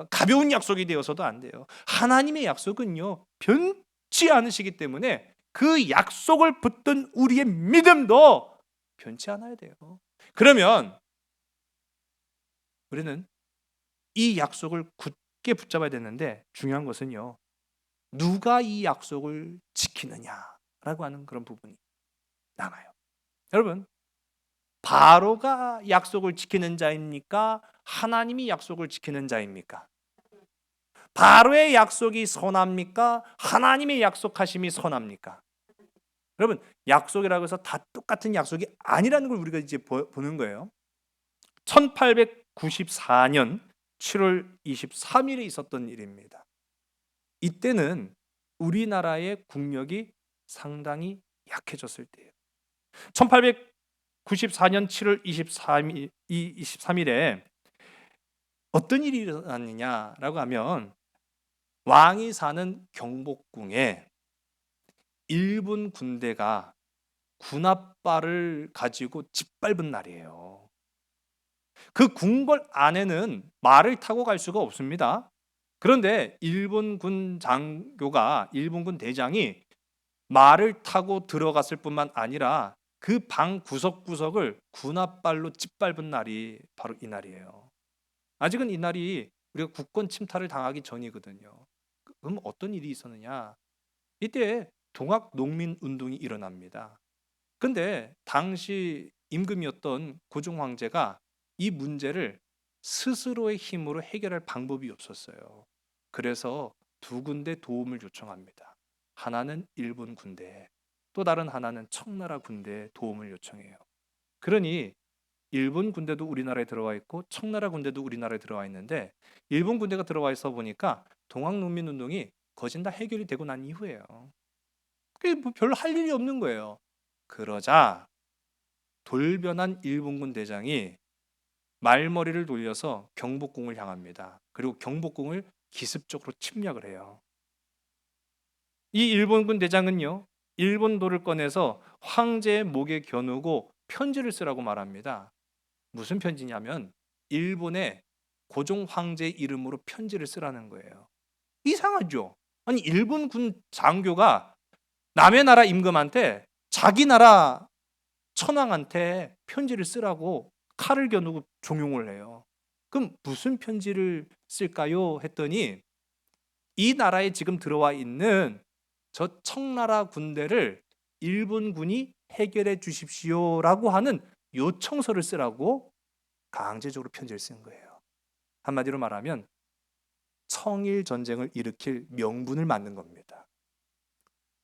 C: 가벼운 약속이 되어서도 안 돼요. 하나님의 약속은요, 변치 않으시기 때문에 그 약속을 붙든 우리의 믿음도 변치 않아야 돼요. 그러면 우리는 이 약속을 굳게 붙잡아야 되는데, 중요한 것은요, 누가 이 약속을 지키느냐라고 하는 그런 부분이 남아요. 여러분, 바로가 약속을 지키는 자입니까? 하나님이 약속을 지키는 자입니까? 바로의 약속이 선합니까? 하나님의 약속하심이 선합니까? 여러분, 약속이라고 해서 다 똑같은 약속이 아니라는 걸 우리가 이제 보는 거예요. 1894년 7월 23일에 있었던 일입니다. 이때는 우리나라의 국력이 상당히 약해졌을 때예요. 1894년 7월 23일에 어떤 일이 일어났느냐라고 하면, 왕이 사는 경복궁에 일본 군대가 군합발을 가지고 짓밟은 날이에요. 그 궁궐 안에는 말을 타고 갈 수가 없습니다. 그런데 일본군 장교가, 일본군 대장이 말을 타고 들어갔을 뿐만 아니라 그 방 구석구석을 군합발로 짓밟은 날이 바로 이 날이에요. 아직은 이 날이 우리가 국권 침탈을 당하기 전이거든요. 그럼 어떤 일이 있었느냐? 이때 동학 농민 운동이 일어납니다. 근데 당시 임금이었던 고종 황제가 이 문제를 스스로의 힘으로 해결할 방법이 없었어요. 그래서 두 군데 도움을 요청합니다. 하나는 일본 군대, 또 다른 하나는 청나라 군대에 도움을 요청해요. 그러니 일본 군대도 우리나라에 들어와 있고 청나라 군대도 우리나라에 들어와 있는데, 일본 군대가 들어와 있어 보니까 동학농민운동이 거진 다 해결이 되고 난 이후에요. 그게 뭐 별로 할 일이 없는 거예요. 그러자 돌변한 일본군 대장이 말머리를 돌려서 경복궁을 향합니다. 그리고 경복궁을 기습적으로 침략을 해요. 이 일본군 대장은요, 일본 돌을 꺼내서 황제의 목에 겨누고 편지를 쓰라고 말합니다. 무슨 편지냐면 일본의 고종 황제의 이름으로 편지를 쓰라는 거예요. 이상하죠? 아니, 일본군 장교가 남의 나라 임금한테 자기 나라 천황한테 편지를 쓰라고 칼을 겨누고 종용을 해요. 그럼 무슨 편지를 쓸까요? 했더니 이 나라에 지금 들어와 있는 저 청나라 군대를 일본군이 해결해 주십시오라고 하는 요청서를 쓰라고 강제적으로 편지를 쓴 거예요. 한마디로 말하면 청일 전쟁을 일으킬 명분을 만든 겁니다.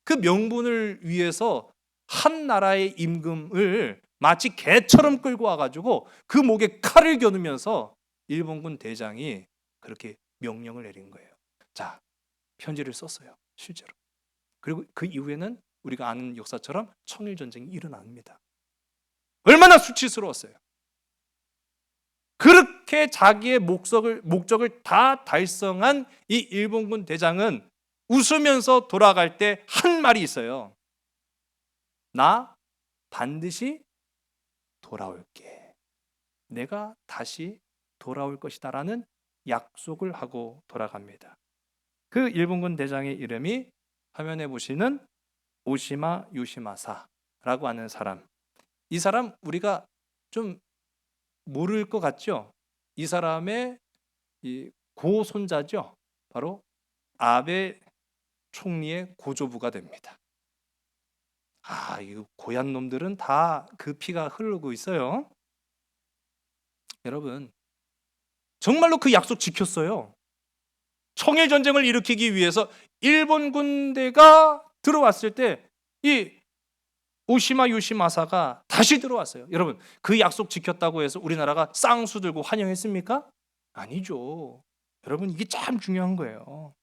C: 그 명분을 위해서 한 나라의 임금을 마치 개처럼 끌고 와가지고 그 목에 칼을 겨누면서 일본군 대장이 그렇게 명령을 내린 거예요. 자, 편지를 썼어요, 실제로. 그리고 그 이후에는 우리가 아는 역사처럼 청일전쟁이 일어납니다. 얼마나 수치스러웠어요. 그렇게 자기의 목적을 다 달성한 이 일본군 대장은 웃으면서 돌아갈 때 한 말이 있어요. 나 반드시 돌아올게. 내가 다시 돌아올 것이다 라는 약속을 하고 돌아갑니다. 그 일본군 대장의 이름이 화면에 보시는 오시마 요시마사라고 하는 사람. 이 사람 우리가 좀 모를 것 같죠? 이 사람의 이 고손자죠. 바로 아베 총리의 고조부가 됩니다. 이거 고얀 놈들은 다 그 피가 흐르고 있어요. 여러분, 정말로 그 약속 지켰어요. 청일 전쟁을 일으키기 위해서 일본 군대가 들어왔을 때 이 오시마 요시마사가 다시 들어왔어요. 여러분, 그 약속 지켰다고 해서 우리나라가 쌍수 들고 환영했습니까? 아니죠. 여러분, 이게 참 중요한 거예요.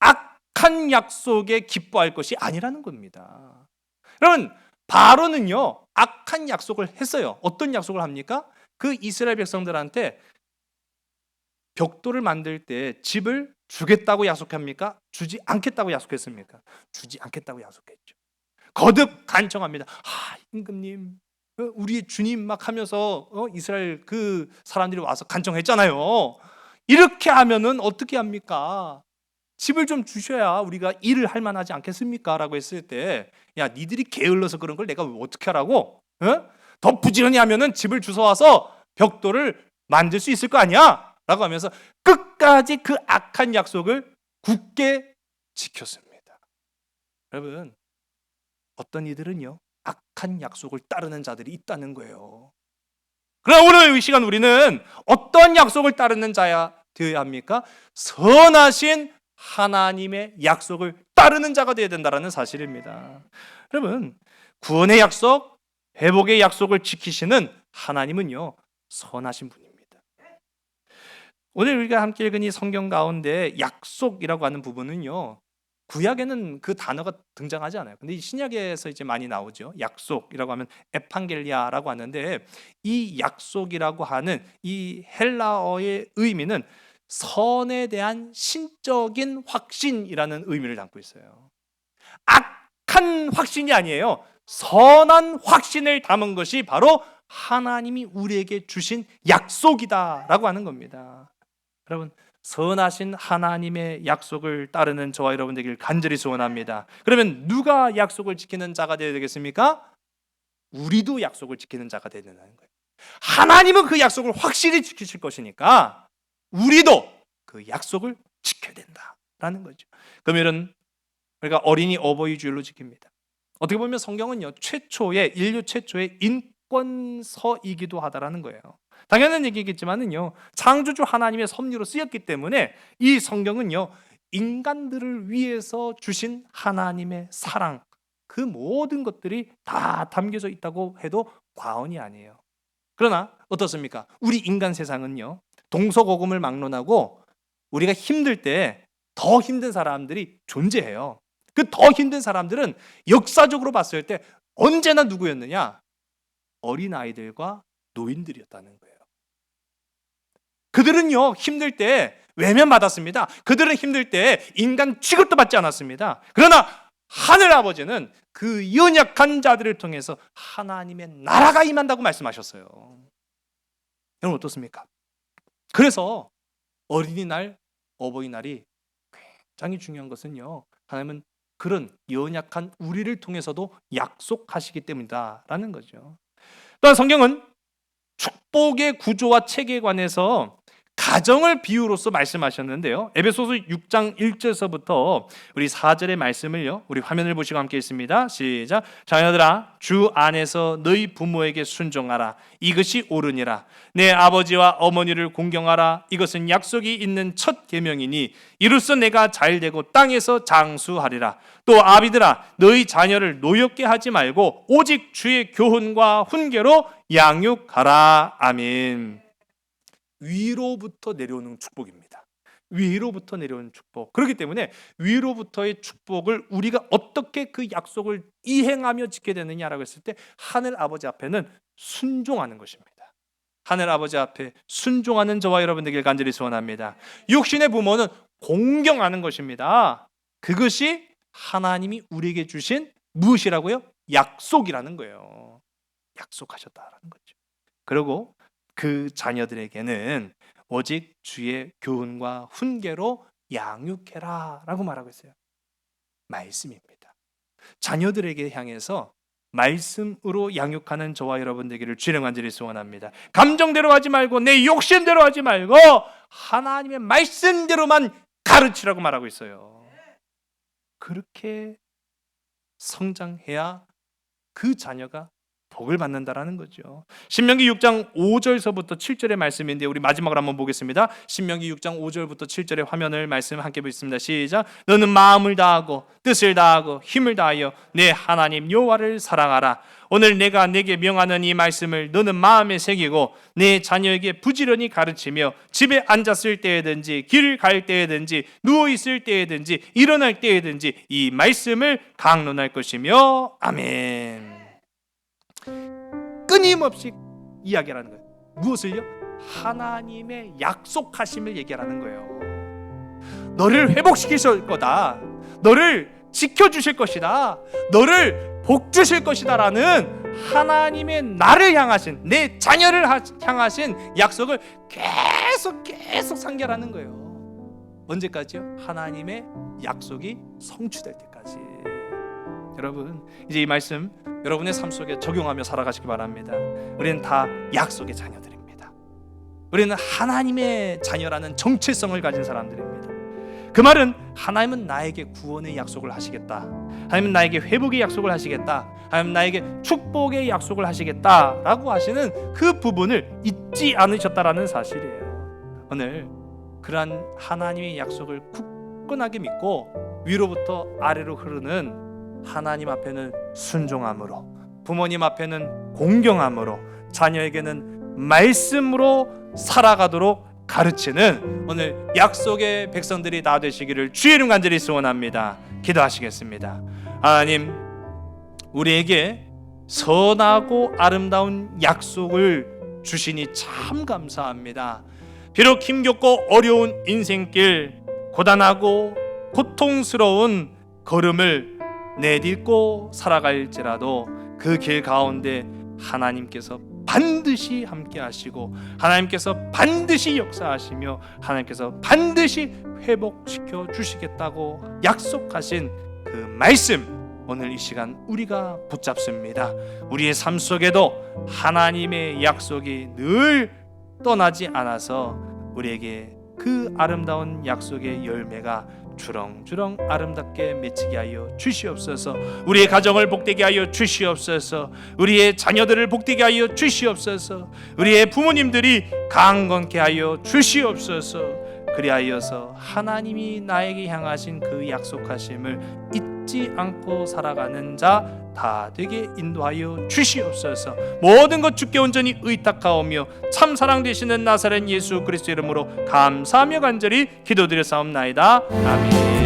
C: 악한 약속에 기뻐할 것이 아니라는 겁니다. 여러분, 바로는요 악한 약속을 했어요. 어떤 약속을 합니까? 그 이스라엘 백성들한테 벽돌을 만들 때 집을 주겠다고 약속합니까? 주지 않겠다고 약속했습니까? 주지 않겠다고 약속했죠. 거듭 간청합니다. 임금님, 우리의 주님 막 하면서 이스라엘 그 사람들이 와서 간청했잖아요. 이렇게 하면은 어떻게 합니까? 집을 좀 주셔야 우리가 일을 할 만하지 않겠습니까? 라고 했을 때, 야, 니들이 게을러서 그런 걸 내가 어떻게 하라고? 더 부지런히 하면은 집을 주워 와서 벽돌을 만들 수 있을 거 아니야? 라고 하면서 끝까지 그 악한 약속을 굳게 지켰습니다. 여러분, 어떤 이들은요 악한 약속을 따르는 자들이 있다는 거예요. 그러나 오늘 이 시간 우리는 어떤 약속을 따르는 자야 되어야 합니까? 선하신 하나님의 약속을 따르는 자가 되어야 된다는 사실입니다. 여러분, 구원의 약속, 회복의 약속을 지키시는 하나님은요 선하신 분입니다. 오늘 우리가 함께 읽은 이 성경 가운데 약속이라고 하는 부분은요 구약에는 그 단어가 등장하지 않아요. 근데 이 신약에서 이제 많이 나오죠. 약속이라고 하면 에판겔리아라고 하는데, 이 약속이라고 하는 이 헬라어의 의미는 선에 대한 신적인 확신이라는 의미를 담고 있어요. 악한 확신이 아니에요. 선한 확신을 담은 것이 바로 하나님이 우리에게 주신 약속이다라고 하는 겁니다. 여러분, 선하신 하나님의 약속을 따르는 저와 여러분 되기를 간절히 소원합니다. 그러면 누가 약속을 지키는 자가 되어야 되겠습니까? 우리도 약속을 지키는 자가 되어야 된다는 거예요. 하나님은 그 약속을 확실히 지키실 것이니까 우리도 그 약속을 지켜야 된다라는 거죠. 그러면 우리가 어린이 어버이 주일로 지킵니다. 어떻게 보면 성경은요 인류 최초의 인권서이기도 하다라는 거예요. 당연한 얘기겠지만은요 창조주 하나님의 섭리로 쓰였기 때문에 이 성경은요 인간들을 위해서 주신 하나님의 사랑, 그 모든 것들이 다 담겨져 있다고 해도 과언이 아니에요. 그러나 어떻습니까? 우리 인간 세상은요 동서고금을 막론하고 우리가 힘들 때 더 힘든 사람들이 존재해요. 그 더 힘든 사람들은 역사적으로 봤을 때 언제나 누구였느냐? 어린아이들과 노인들이었다는 거예요. 그들은요 힘들 때 외면받았습니다. 그들은 힘들 때 인간 취급도 받지 않았습니다. 그러나 하늘 아버지는 그 연약한 자들을 통해서 하나님의 나라가 임한다고 말씀하셨어요. 여러분 어떻습니까? 그래서 어린이날, 어버이날이 굉장히 중요한 것은요 하나님은 그런 연약한 우리를 통해서도 약속하시기 때문이다라는 거죠. 또한 성경은 축복의 구조와 체계관에서 가정을 비유로서 말씀하셨는데요. 에베소서 6장 1절서부터 우리 4절의 말씀을요. 우리 화면을 보시고 함께 읽습니다. 시작. 자녀들아 주 안에서 너희 부모에게 순종하라. 이것이 옳으니라. 내 아버지와 어머니를 공경하라. 이것은 약속이 있는 첫 계명이니 이로써 내가 잘되고 땅에서 장수하리라. 또 아비들아 너희 자녀를 노엽게 하지 말고 오직 주의 교훈과 훈계로 양육하라. 아멘. 위로부터 내려오는 축복입니다. 위로부터 내려오는 축복. 그렇기 때문에 위로부터의 축복을 우리가 어떻게 그 약속을 이행하며 지켜야 되느냐라고 했을 때 하늘 아버지 앞에는 순종하는 것입니다. 하늘 아버지 앞에 순종하는 저와 여러분 되길 간절히 소원합니다. 육신의 부모는 공경하는 것입니다. 그것이 하나님이 우리에게 주신 무엇이라고요? 약속이라는 거예요. 약속하셨다라는 거죠. 그리고 그 자녀들에게는 오직 주의 교훈과 훈계로 양육해라 라고 말하고 있어요. 말씀입니다. 자녀들에게 향해서 말씀으로 양육하는 저와 여러분 되기를 주님 간절히 소원합니다. 감정대로 하지 말고 내 욕심대로 하지 말고 하나님의 말씀대로만 가르치라고 말하고 있어요. 그렇게 성장해야 그 자녀가 복을 받는다라는 거죠. 신명기 6장 5절서부터 7절의 말씀인데 우리 마지막으로 한번 보겠습니다. 신명기 6장 5절부터 7절의 화면을 말씀 함께 보겠습니다. 시작. 너는 마음을 다하고 뜻을 다하고 힘을 다하여 내 하나님 여호와를 사랑하라. 오늘 내가 내게 명하는 이 말씀을 너는 마음에 새기고 내 자녀에게 부지런히 가르치며 집에 앉았을 때에든지 길을 갈 때에든지 누워 있을 때에든지 일어날 때에든지 이 말씀을 강론할 것이며 아멘. 끊임없이 이야기하는 거예요. 무엇을요? 하나님의 약속하심을 얘기하는 거예요. 너를 회복시키실 거다. 너를 지켜주실 것이다. 너를 복 주실 것이다 라는 하나님의 나를 향하신, 내 자녀를 향하신 약속을 계속 상기하라는 거예요. 언제까지요? 하나님의 약속이 성취될 때까지. 여러분, 이제 이 말씀 여러분의 삶 속에 적용하며 살아가시기 바랍니다. 우리는 다 약속의 자녀들입니다. 우리는 하나님의 자녀라는 정체성을 가진 사람들입니다. 그 말은 하나님은 나에게 구원의 약속을 하시겠다. 하나님은 나에게 회복의 약속을 하시겠다. 하나님은 나에게 축복의 약속을 하시겠다라고 하시는 그 부분을 잊지 않으셨다라는 사실이에요. 오늘 그러한 하나님의 약속을 굳건하게 믿고 위로부터 아래로 흐르는 하나님 앞에는 순종함으로, 부모님 앞에는 공경함으로, 자녀에게는 말씀으로 살아가도록 가르치는 오늘 약속의 백성들이 다 되시기를 주의 이름 간절히 소원합니다. 기도하시겠습니다. 하나님, 우리에게 선하고 아름다운 약속을 주시니 참 감사합니다. 비록 힘겹고 어려운 인생길, 고단하고 고통스러운 걸음을 내딛고 살아갈지라도 그 길 가운데 하나님께서 반드시 함께 하시고 하나님께서 반드시 역사하시며 하나님께서 반드시 회복시켜 주시겠다고 약속하신 그 말씀, 오늘 이 시간 우리가 붙잡습니다. 우리의 삶 속에도 하나님의 약속이 늘 떠나지 않아서 우리에게 그 아름다운 약속의 열매가 주렁주렁 아름답게 맺히게 하여 주시옵소서. 우리의 가정을 복되게 하여 주시옵소서. 우리의 자녀들을 복되게 하여 주시옵소서. 우리의 부모님들이 강건케 하여 주시옵소서. 그리하여서 하나님이 나에게 향하신 그 약속하심을 잊지 않고 살아가는 자 다 되게 인도하여 주시옵소서. 모든 것 주께 온전히 의탁하오며 참 사랑 되시는 나사렛 예수 그리스도 이름으로 감사하며 간절히 기도드렸사옵나이다. 아멘.